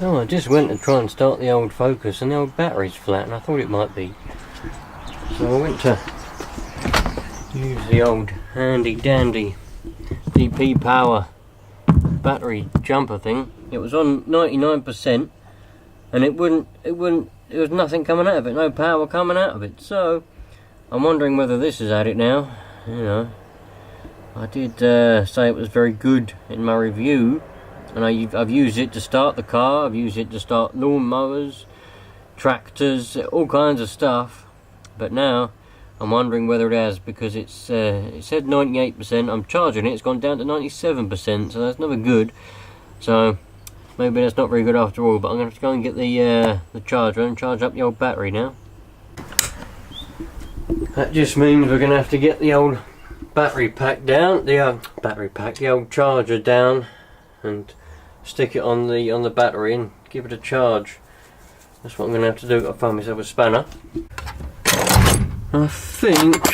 So I just went to try and start the old Focus and the old battery's flat, and I thought it might be. So I went to use the old handy dandy DP power battery jumper thing. It was on 99% and there was nothing coming out of it, no power coming out of it. So I'm wondering whether this is at it now. You know, I did say it was very good in my review, and I've used it to start the car, I've used it to start lawn mowers, tractors, all kinds of stuff. But now I'm wondering whether it has, because it said 98%. I'm charging it, it's gone down to 97%, so that's never good. So maybe that's not very good after all. But I'm going to have to go and get the charger and charge up the old battery now. That just means we're going to have to get the old battery pack down, the old charger down, and stick it on the battery and give it a charge. That's what I'm going to have to do. I'll find myself a spanner. I think,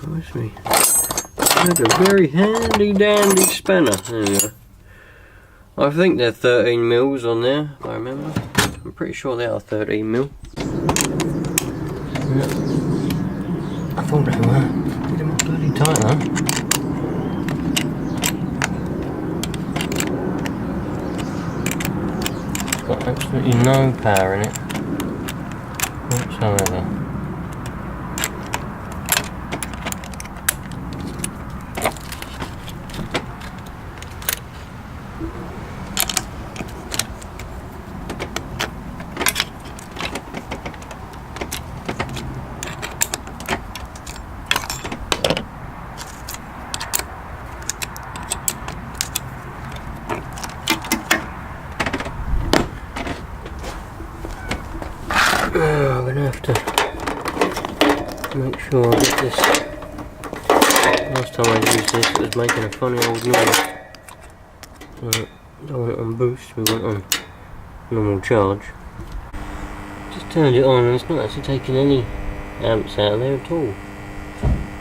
where's me? I had a very handy dandy spanner. There we go. I think they're 13 mils on there, if I remember. I'm pretty sure they are 13 mil. Yeah. I thought they were. They look bloody tight though. It's got absolutely no power in it whatsoever. I'm going to have to make sure I get this. Last time I used this, it was making a funny old noise. So, don't want it on boost, we want it on normal charge. Just turned it on and it's not actually taking any amps out of there at all.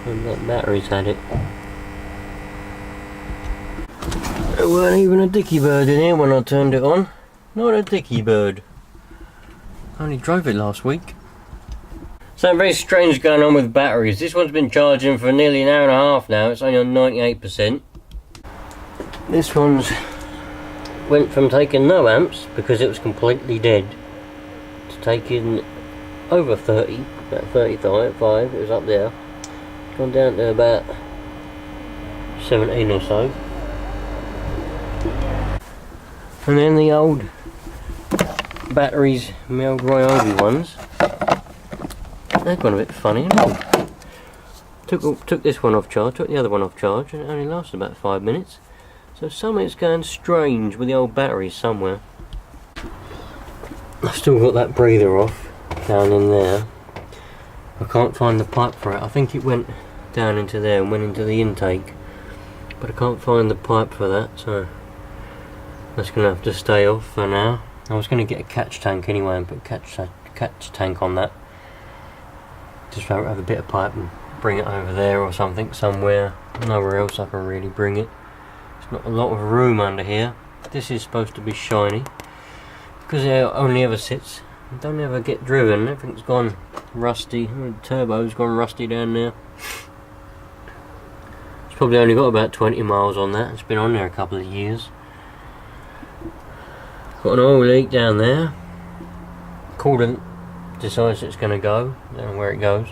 And that battery's had it. There weren't even a dicky bird in here when I turned it on. Not a dicky bird. I only drove it last week. Something very strange going on with batteries. This one's been charging for nearly an hour and a half now. It's only on 98%. This one's went from taking no amps because it was completely dead to taking over 30, about 35, it was up there. Gone down to about 17 or so. And then the old batteries, my old Ryobi ones, they've gone a bit funny. Took this one off charge, took the other one off charge, and it only lasted about 5 minutes. So something's going strange with the old batteries somewhere. I've still got that breather off down in there. I can't find the pipe for it. I think it went down into there and went into the intake, but I can't find the pipe for that, so that's going to have to stay off for now. I was going to get a catch tank anyway and put a catch tank on that. Just have a bit of pipe and bring it over there or something, somewhere. Nowhere else I can really bring it. There's not a lot of room under here. This is supposed to be shiny, because it only ever sits. It don't ever get driven. Everything's gone rusty. The turbo's gone rusty down there. It's probably only got about 20 miles on that. It's been on there a couple of years. Got an oil leak down there. Coolant decides it's going to go. Don't know where it goes.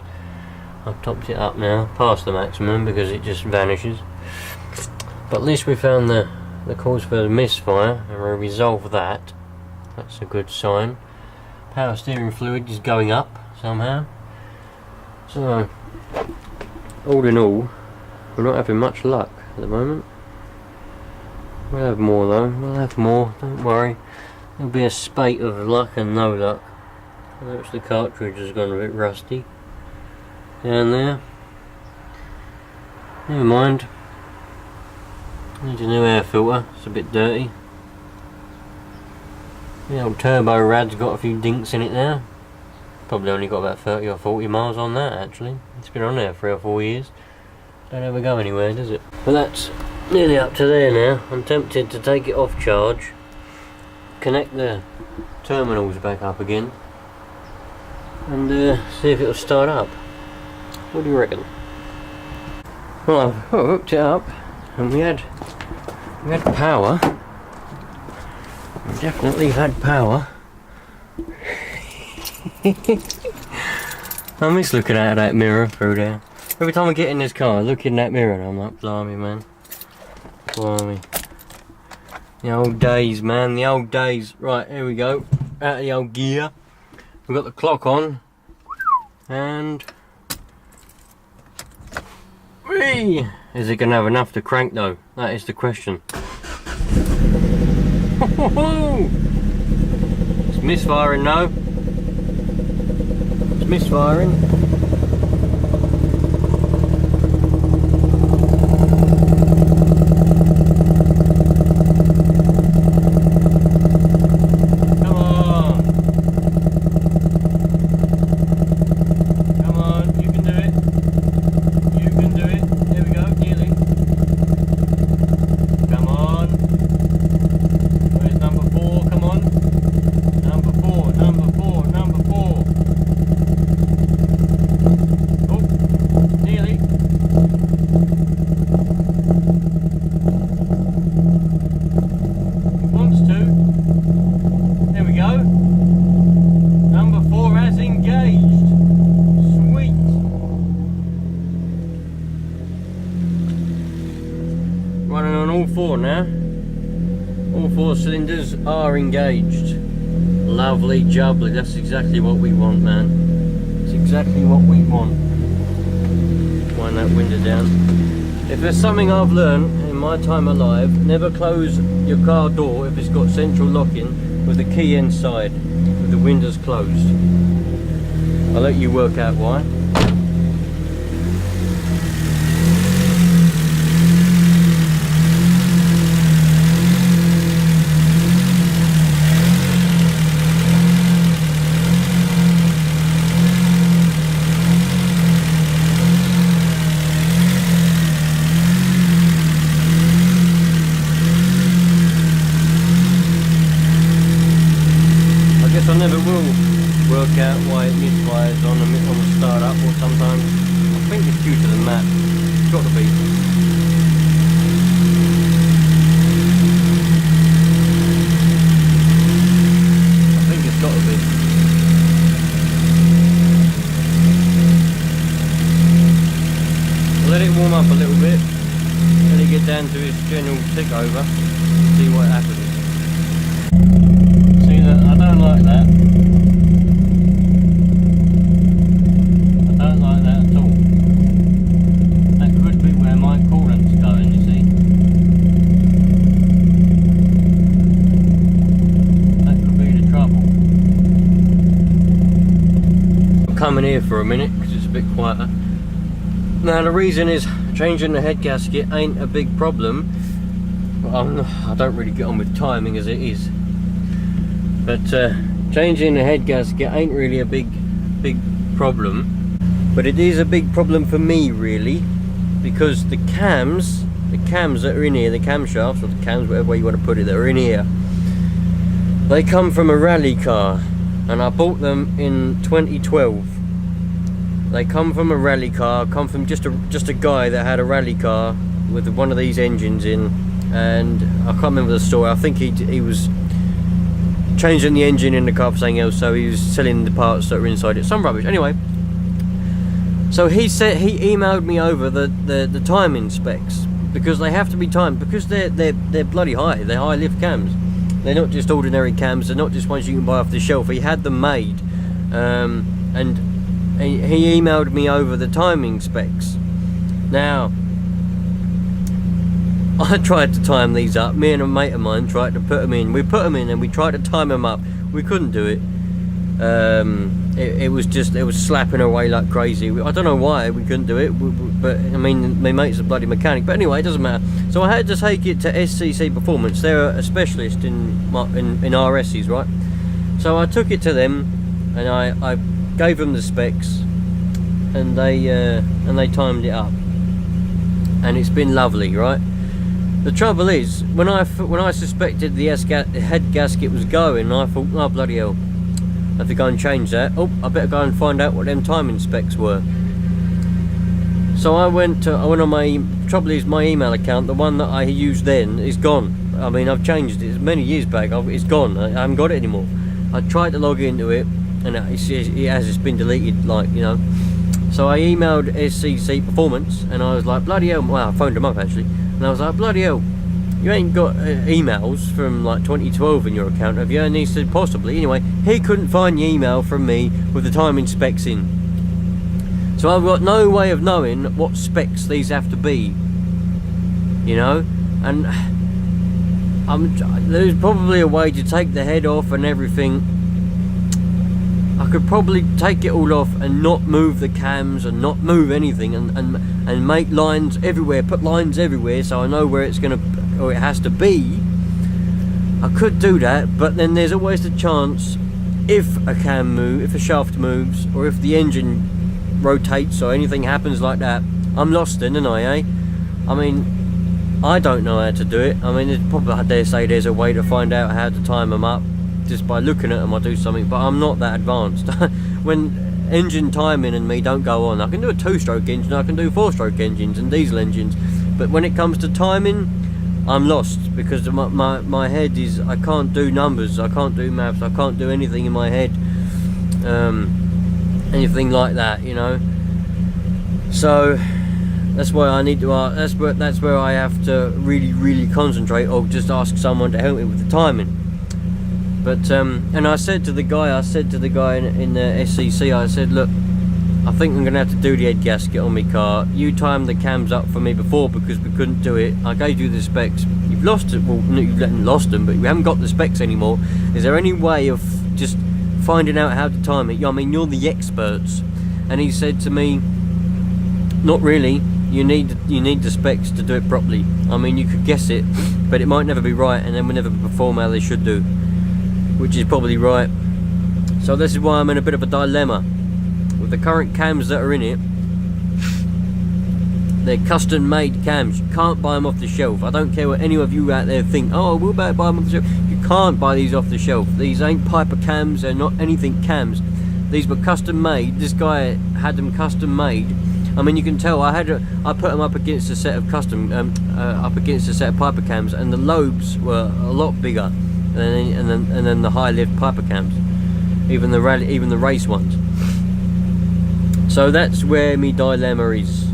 I've topped it up now, past the maximum, because it just vanishes. But at least we found the cause for the misfire, and we resolved that. That's a good sign. Power steering fluid is going up somehow. So, all in all, we're not having much luck at the moment. We'll have more though, we'll have more, don't worry. There'll be a spate of luck and no luck. Notice the cartridge has gone a bit rusty down there. Never mind. Needs a new air filter, it's a bit dirty. The old turbo rad's got a few dinks in it now. Probably only got about 30 or 40 miles on that actually. It's been on there 3 or 4 years. Don't ever go anywhere, does it? But that's nearly up to there now. I'm tempted to take it off charge connect the terminals back up again and see if it'll start up. What do you reckon? Well, I've hooked it up and we had power. We definitely had power. I miss looking out of that mirror through there. Every time I get in this car, I look in that mirror and I'm like, blimey, man. Blimey. The old days, man, the old days. Right, here we go. Out of the old gear. We've got the clock on. And... whee! Is it going to have enough to crank though? That is the question. It's misfiring now. It's misfiring. Running on all four now. All four cylinders are engaged. Lovely jubbly, that's exactly what we want, man. It's exactly what we want. Wind that window down. If there's something I've learned in my time alive, never close your car door if it's got central locking with the key inside, with the windows closed. I'll let you work out why. I never will work out why it misfires on the start up, or sometimes I think it's due to the map. It's got to be. I think it's got to be. I'll let it warm up a little bit, let it get down to its general tick over, see what happens. I don't like that. I don't like that at all. That could be where my coolant's going, you see. That could be the trouble. I'm coming here for a minute because it's a bit quieter. Now the reason is changing the head gasket ain't a big problem. I don't really get on with timing as it is. But changing the head gasket ain't really a big problem, but it is a big problem for me really, because the cams that are in here, the camshafts or the cams, whatever way you want to put it, that are in here, they come from a rally car, and I bought them in 2012. They come from a rally car, come from just a guy that had a rally car with one of these engines in, and I can't remember the story. I think he was changing the engine in the car for something else, so he was selling the parts that were inside it, some rubbish. Anyway, so he emailed me over the timing specs, because they have to be timed, because they're bloody high. They're high lift cams. They're not just ordinary cams. They're not just ones you can buy off the shelf. He had them made, and he emailed me over the timing specs. Now, I tried to time these up. Me and a mate of mine tried to put them in. We put them in and we tried to time them up. We couldn't do it. It was slapping away like crazy. I don't know why we couldn't do it, but I mean, my mate's a bloody mechanic. But anyway, it doesn't matter. So I had to take it to SCC Performance. They're a specialist in RSs, right? So I took it to them and I gave them the specs, and they timed it up, and it's been lovely, right? The trouble is, when I suspected the head gasket was going, I thought, oh bloody hell, I have to go and change that. Oh, I better go and find out what them timing specs were. So I went on my, trouble is my email account, the one that I used then, is gone. I mean, I've changed it many years back. It's gone. I haven't got it anymore. I tried to log into it, and it's been deleted, like, you know. So I emailed SCC Performance, and I was like, bloody hell. Well, I phoned them up actually, and I was like, bloody hell, you ain't got emails from like 2012 in your account, have you? And he said, possibly. Anyway, he couldn't find the email from me with the timing specs in. So I've got no way of knowing what specs these have to be, you know. And there's probably a way to take the head off and everything. I could probably take it all off and not move the cams and not move anything, and make lines everywhere, put lines everywhere, so I know where it's gonna, or it has to be. I could do that, but then there's always the chance, if a cam move, if a shaft moves, or if the engine rotates or anything happens like that, I'm lost then, I mean, I don't know how to do it. I mean, it's probably, I dare say there's a way to find out how to time them up just by looking at them or do something, but I'm not that advanced. When engine timing and me don't go on, I can do a 2-stroke engine, I can do 4-stroke engines and diesel engines, but when it comes to timing, I'm lost, because my head is, I can't do numbers, I can't do maths, I can't do anything in my head, anything like that, you know. So that's why I need to that's where I have to really concentrate, or just ask someone to help me with the timing. But and I said to the guy in the SCC, I said, look, I think I'm gonna have to do the head gasket on my car. You timed the cams up for me before because we couldn't do it. I gave you the specs. You've lost it. Well, you've lost them, but you haven't got the specs anymore. Is there any way of just finding out how to time it? I mean, you're the experts. And he said to me, not really. You need the specs to do it properly. I mean, you could guess it, but it might never be right, and then will never perform how they should do, which is probably right. So this is why I'm in a bit of a dilemma with the current cams that are in it. They're custom made cams. You can't buy them off the shelf. I don't care what any of you out there think, oh, we'll buy them off the shelf. You can't buy these off the shelf. These ain't Piper cams, they're not anything cams. These were custom made. This guy had them custom made. I mean, you can tell I put them up against a set of Piper cams, and the lobes were a lot bigger and then the high lift Piper cams, even the race ones. So that's where my dilemma is.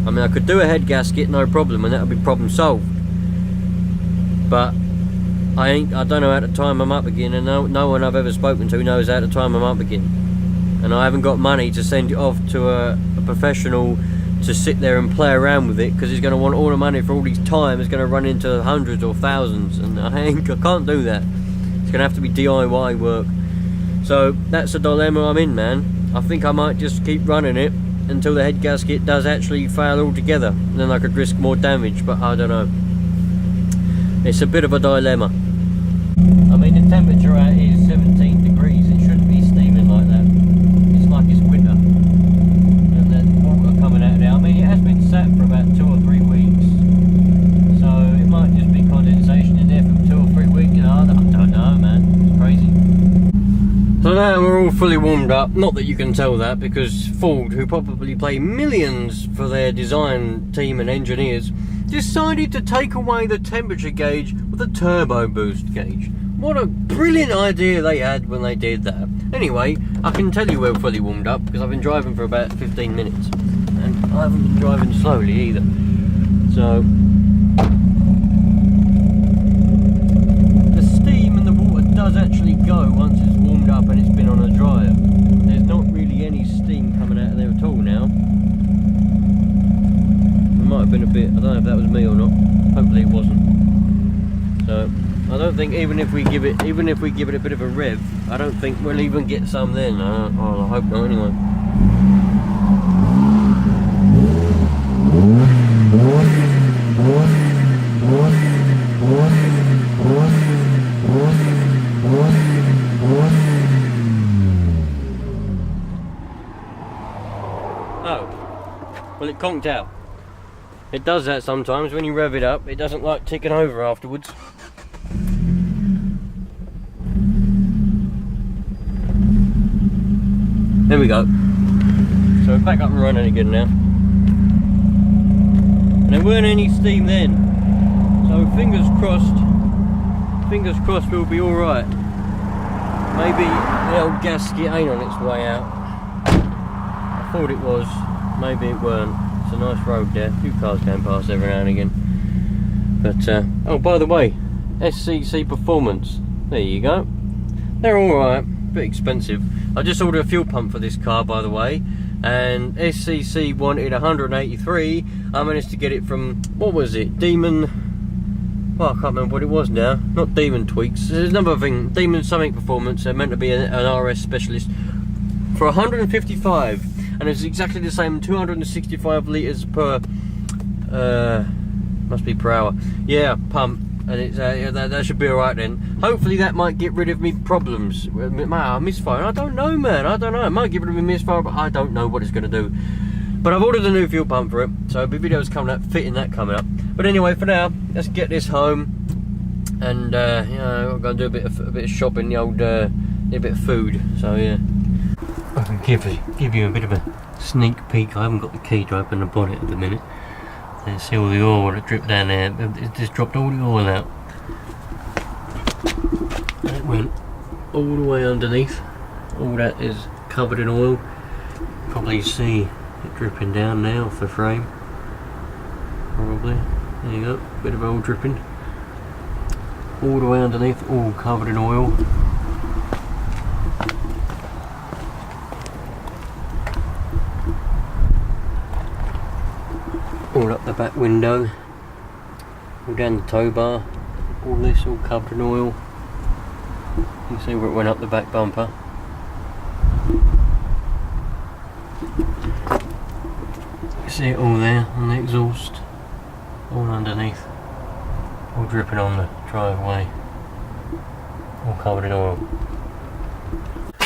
I mean, I could do a head gasket, no problem, and that would be problem solved. But I don't know how to time them up again, and no one I've ever spoken to knows how to time them up again. And I haven't got money to send it off to a professional to sit there and play around with it, because he's going to want all the money for all these time. It's going to run into hundreds or thousands, and I can't do that. It's going to have to be DIY work. So that's the dilemma I'm in, man. I think I might just keep running it until the head gasket does actually fail altogether, and then I could risk more damage, but I don't know. It's a bit of a dilemma. I mean, the temperature out here is 17 degrees. It shouldn't be steaming like that. It's like it's winter. And then water coming out of there. I mean, it has been sat for about 2 or 3 weeks. So it might just be condensation in there for 2 or 3 weeks. You know, I don't know, man. It's crazy. So now we're all fully warmed up. Not that you can tell that, because Ford, who probably pay millions for their design team and engineers, decided to take away the temperature gauge with a turbo boost gauge. What a brilliant idea they had when they did that. Anyway, I can tell you we're fully warmed up because I've been driving for about 15 minutes. And I haven't been driving slowly either. So the steam and the water does actually go once it's warmed up and it's been on a dryer. There's not really any steam coming out of there at all now. It might have been a bit, I don't know if that was me or not. Hopefully it wasn't. So I don't think even if we give it a bit of a rev, I don't think we'll even get some then. I hope not anyway. Oh, well, it conked out. It does that sometimes when you rev it up. It doesn't like ticking over afterwards. There we go. So we're back up and running again now. And there weren't any steam then. So fingers crossed we'll be alright. Maybe the old gasket ain't on its way out. I thought it was, maybe it weren't. It's a nice road there, a few cars going past every now and again. But, oh by the way, SCC Performance, there you go. They're alright, a bit expensive. I just ordered a fuel pump for this car, by the way, and SCC wanted 183. I managed to get it from, what was it, Demon, well I can't remember what it was now, not Demon Tweaks, there's another thing, Demon something Performance, they're meant to be an RS specialist, for 155, and it's exactly the same, 265 litres per, must be per hour, yeah, pump. And it's that should be alright then. Hopefully that might get rid of me problems. Misfire, I don't know, man, I don't know. It might get rid of me misfire, but I don't know what it's going to do. But I've ordered a new fuel pump for it, so the video's coming up, fitting that coming up. But anyway, for now, let's get this home. And, you know, I'm going to do a bit of shopping, the old, a bit of food. So, yeah. I can give you a bit of a sneak peek. I haven't got the key to open the bonnet at the minute. You see all the oil that dripped down there. It just dropped all the oil out. And it went all the way underneath. All that is covered in oil. Probably see it dripping down now off the frame. Probably. There you go. Bit of oil dripping. All the way underneath, all covered in oil. All up the back window, all down the tow bar, all this all covered in oil. You can see where it went up the back bumper. You see it all there on the exhaust, all underneath, all dripping on the driveway, all covered in oil.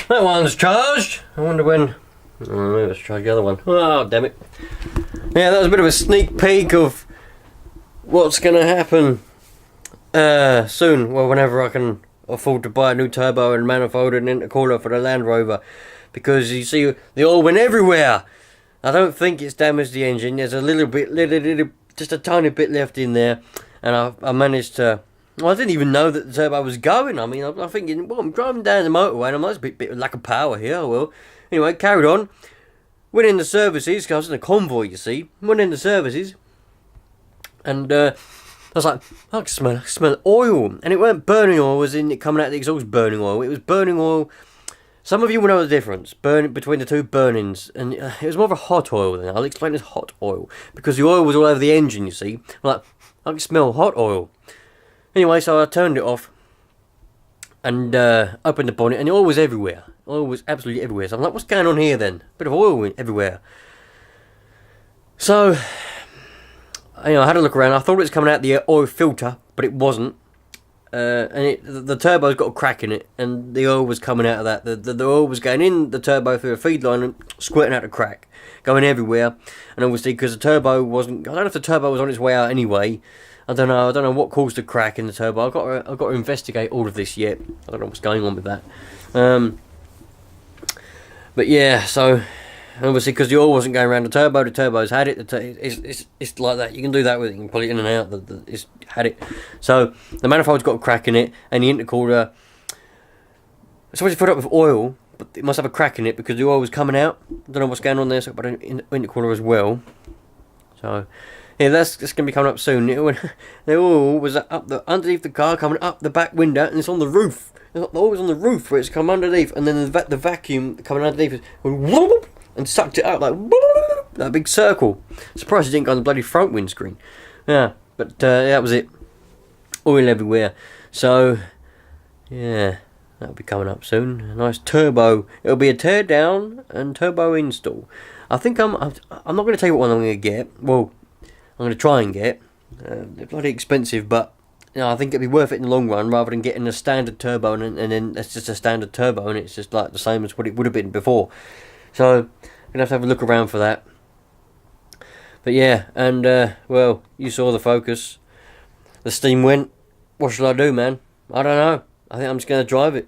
That one's charged. I wonder when. Oh, maybe let's try the other one. Oh, damn it. Yeah, that was a bit of a sneak peek of what's going to happen soon. Well, whenever I can afford to buy a new turbo and manifold and intercooler for the Land Rover. Because you see, the oil went everywhere. I don't think it's damaged the engine. There's a little bit, just a tiny bit left in there. And I managed to... Well, I didn't even know that the turbo was going. I mean, I'm thinking, well, I'm driving down the motorway and I'm like, there's a bit of lack of power here. Well, anyway, carried on. Went in the services, because I was in a convoy, you see. Went in the services, and I was like, I can smell oil. And it weren't burning oil, was in it coming out of the exhaust burning oil. It was burning oil. Some of you will know the difference between the two burnings. And it was more of a hot oil then. I'll explain as hot oil. Because the oil was all over the engine, you see. I'm like, I can smell hot oil. Anyway, so I turned it off. And opened the bonnet, and the oil was everywhere. Oil was absolutely everywhere. So I'm like, what's going on here then? Bit of oil everywhere. So, you know, I had a look around. I thought it was coming out the oil filter, but it wasn't. And the turbo's got a crack in it, and the oil was coming out of that. The oil was going in the turbo through a feed line and squirting out the crack, going everywhere. And obviously, because the turbo wasn't, I don't know if the turbo was on its way out anyway. I don't know what caused the crack in the turbo. I've got to investigate all of this yet. I don't know what's going on with that. But yeah, so obviously because the oil wasn't going around the turbo's had it. It's like that. You can do that with it. You can pull it in and out. It's had it. So the manifold's got a crack in it, and the intercooler. It's obviously filled up with oil, but it must have a crack in it because the oil was coming out. I don't know what's going on there. So I've got an intercooler as well. So yeah, that's going to be coming up soon. The oil was underneath the car, coming up the back window, and it's on the roof. The oil was on the roof where it's come underneath, and then the vacuum coming underneath went whoop, and sucked it out like whoop, that big circle. Surprised it didn't go on the bloody front windscreen. Yeah, but that was it. Oil everywhere. So yeah, that'll be coming up soon. A nice turbo. It'll be a tear down and turbo install. I think I'm not going to tell you what one I'm going to get. Well, I'm going to try and get. They're bloody expensive, but you know, I think it'd be worth it in the long run rather than getting a standard turbo and then that's just a standard turbo and it's just like the same as what it would have been before. So I'm going to have a look around for that. But yeah, and well, you saw the focus. The steam went. What shall I do, man? I don't know. I think I'm just going to drive it.